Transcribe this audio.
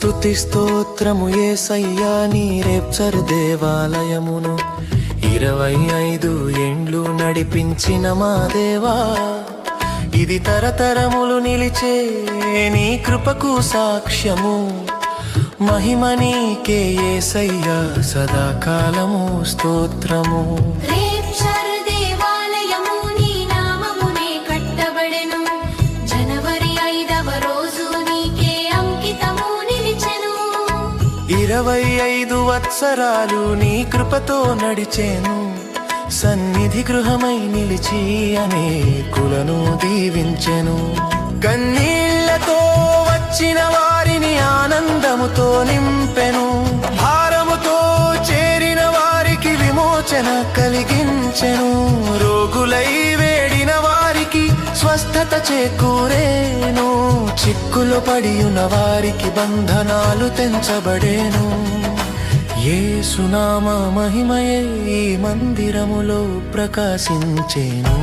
స్తుతి స్తోత్రము యేసయ్యా నీ రేప్చర్ దేవాలయమును 25 ఏండ్లు నడిపించిన మా దేవా, ఇది తరతరములు నిలిచే నీ కృపకు సాక్ష్యము. మహిమ నీకే యేసయ్యా సదాకాలము స్తోత్రము. రేప్చర్ దేవాలయము నీ నామమునే కట్టబడెను. జనవరి 5వ రోజు నీకే అంకితము నిలిచెను. 25 వత్సరాలు నీ కృపతో నడిచేను. సన్నిధి గృహమై నిలిచి అనేకులను దీవించెను. కన్నీళ్లతో వచ్చిన వారిని ఆనందముతో నింపెను. భారముతో చేరిన వారికి విమోచన కలిగించెను. రోగులై వేడిన వారికి స్వస్థత చేకూరేను. చిక్కులు పడియున్న వారికి బంధనాలు తెంచబడేను. యేసునామ మహిమయే ఈ మందిరములో ప్రకాశించేను.